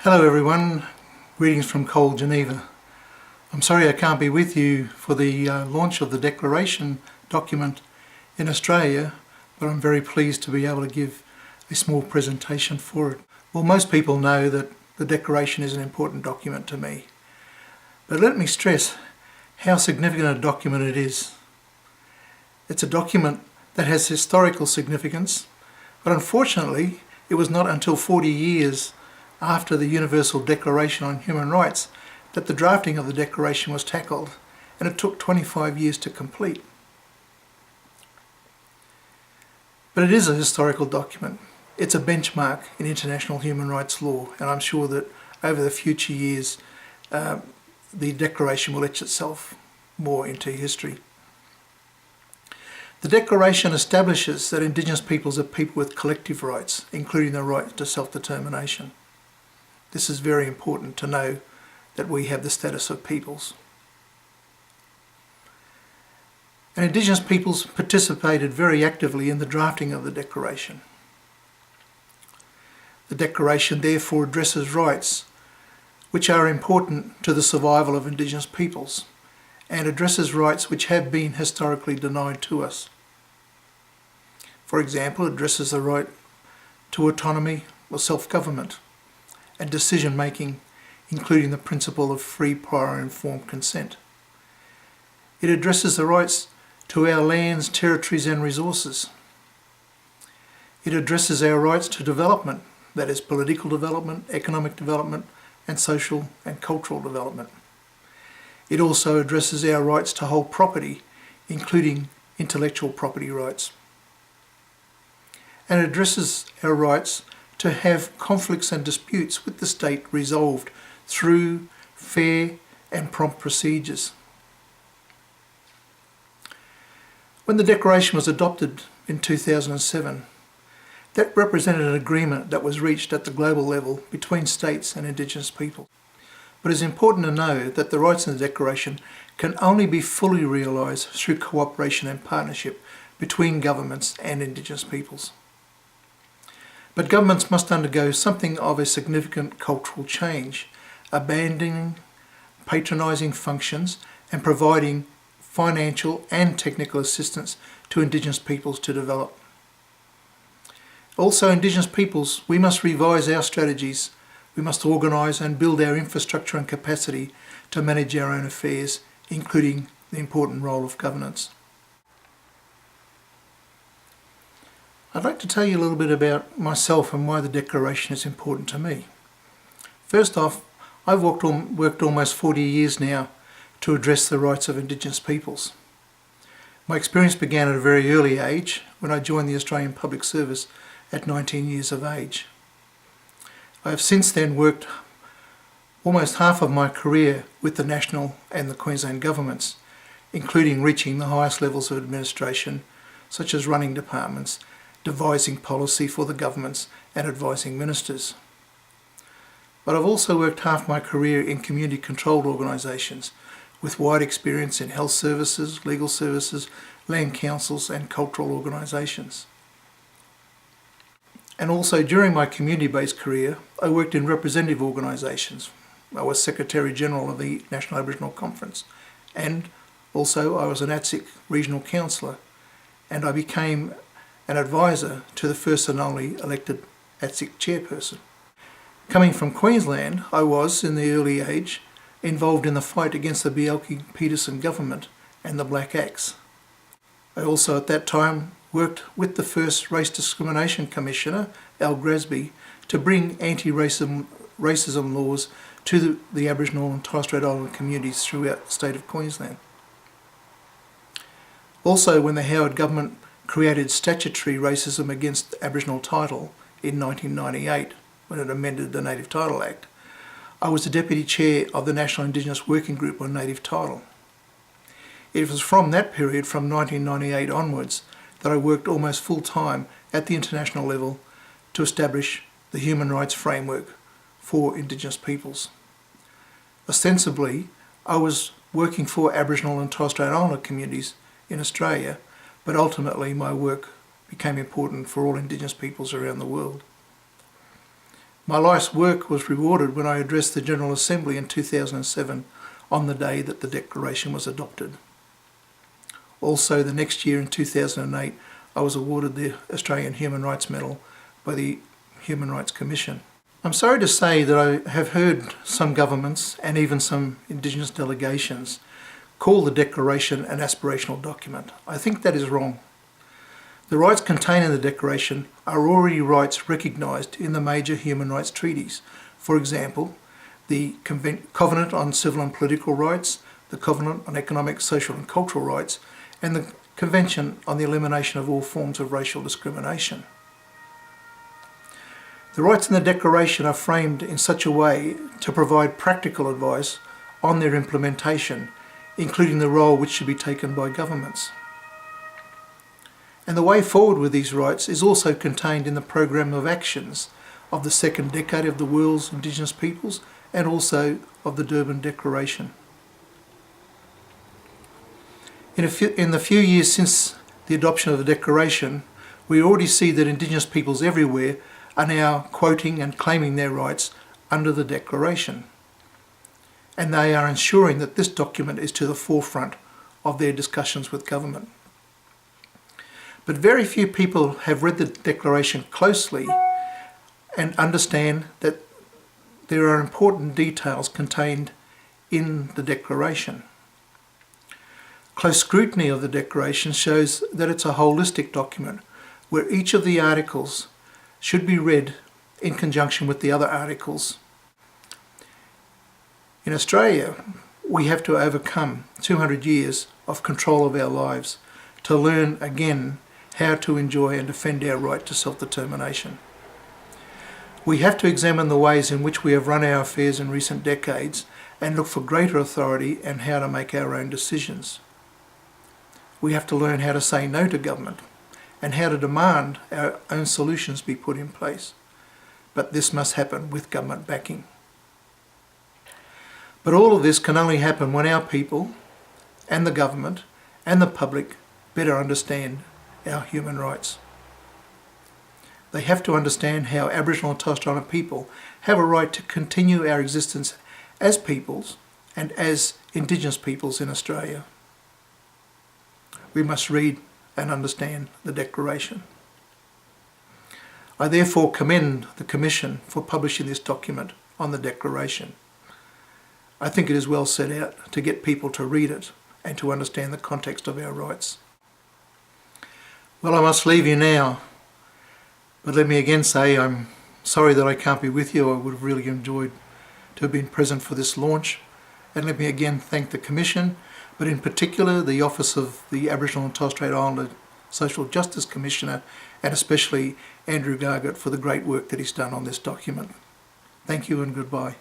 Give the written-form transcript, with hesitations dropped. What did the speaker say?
Hello everyone, greetings from cold Geneva. I'm sorry I can't be with you for the launch of the Declaration document in Australia, but I'm very pleased to be able to give a small presentation for it. Well, most people know that the Declaration is an important document to me, but let me stress how significant a document it is. It's a document that has historical significance, but unfortunately it was not until 40 years after the Universal Declaration on Human Rights that the drafting of the Declaration was tackled, and it took 25 years to complete. But it is a historical document. It's a benchmark in international human rights law, and I'm sure that over the future years the Declaration will etch itself more into history. The Declaration establishes that Indigenous peoples are people with collective rights, including the right to self-determination. This is very important to know that we have the status of peoples. And Indigenous peoples participated very actively in the drafting of the Declaration. The Declaration therefore addresses rights which are important to the survival of Indigenous peoples and addresses rights which have been historically denied to us. For example, it addresses the right to autonomy or self-government and decision-making, including the principle of free, prior, and informed consent. It addresses the rights to our lands, territories, and resources. It addresses our rights to development, that is, political development, economic development, and social and cultural development. It also addresses our rights to hold property, including intellectual property rights. And it addresses our rights to have conflicts and disputes with the state resolved through fair and prompt procedures. When the Declaration was adopted in 2007, that represented an agreement that was reached at the global level between states and Indigenous people. But it's important to know that the rights in the Declaration can only be fully realised through cooperation and partnership between governments and Indigenous peoples. But governments must undergo something of a significant cultural change, abandoning patronising functions and providing financial and technical assistance to Indigenous peoples to develop. Also, Indigenous peoples, we must revise our strategies. We must organise and build our infrastructure and capacity to manage our own affairs, including the important role of governance. I'd like to tell you a little bit about myself and why the Declaration is important to me. First off, I've worked almost 40 years now to address the rights of Indigenous peoples. My experience began at a very early age when I joined the Australian Public Service at 19 years of age. I have since then worked almost half of my career with the national and the Queensland governments, including reaching the highest levels of administration, such as running departments, devising policy for the governments and advising ministers. But I've also worked half my career in community-controlled organisations with wide experience in health services, legal services, land councils and cultural organisations. And also during my community-based career, I worked in representative organisations. I was Secretary General of the National Aboriginal Conference, and also I was an ATSIC Regional Councillor, and I became an advisor to the first and only elected ATSIC chairperson. Coming from Queensland, I was, in the early age, involved in the fight against the Bjelke-Petersen government and the Black Axe. I also at that time worked with the first Race Discrimination Commissioner, Al Grasby, to bring anti-racism laws to the Aboriginal and Torres Strait Islander communities throughout the state of Queensland. Also, when the Howard government created statutory racism against Aboriginal title in 1998, when it amended the Native Title Act, I was the Deputy Chair of the National Indigenous Working Group on Native Title. It was from that period, from 1998 onwards, that I worked almost full-time at the international level to establish the human rights framework for Indigenous peoples. Ostensibly, I was working for Aboriginal and Torres Strait Islander communities in Australia, but ultimately my work became important for all Indigenous peoples around the world. My life's work was rewarded when I addressed the General Assembly in 2007 on the day that the Declaration was adopted. Also, the next year in 2008, I was awarded the Australian Human Rights Medal by the Human Rights Commission. I'm sorry to say that I have heard some governments and even some Indigenous delegations call the Declaration an aspirational document. I think that is wrong. The rights contained in the Declaration are already rights recognised in the major human rights treaties. For example, the Covenant on Civil and Political Rights, the Covenant on Economic, Social and Cultural Rights, and the Convention on the Elimination of All Forms of Racial Discrimination. The rights in the Declaration are framed in such a way to provide practical advice on their implementation, including the role which should be taken by governments. And the way forward with these rights is also contained in the Programme of Actions of the second decade of the world's Indigenous peoples and also of the Durban Declaration. In the few years since the adoption of the Declaration, we already see that Indigenous peoples everywhere are now quoting and claiming their rights under the Declaration. And they are ensuring that this document is to the forefront of their discussions with government. But very few people have read the Declaration closely and understand that there are important details contained in the Declaration. Close scrutiny of the Declaration shows that it's a holistic document where each of the articles should be read in conjunction with the other articles. In Australia, we have to overcome 200 years of control of our lives to learn again how to enjoy and defend our right to self-determination. We have to examine the ways in which we have run our affairs in recent decades and look for greater authority and how to make our own decisions. We have to learn how to say no to government and how to demand our own solutions be put in place. But this must happen with government backing. But all of this can only happen when our people and the government and the public better understand our human rights. They have to understand how Aboriginal and Torres Strait Islander people have a right to continue our existence as peoples and as Indigenous peoples in Australia. We must read and understand the Declaration. I therefore commend the Commission for publishing this document on the Declaration. I think it is well set out to get people to read it and to understand the context of our rights. Well, I must leave you now, but let me again say I'm sorry that I can't be with you. I would have really enjoyed to have been present for this launch. And let me again thank the Commission, but in particular the Office of the Aboriginal and Torres Strait Islander Social Justice Commissioner, and especially Andrew Gargett for the great work that he's done on this document. Thank you and goodbye.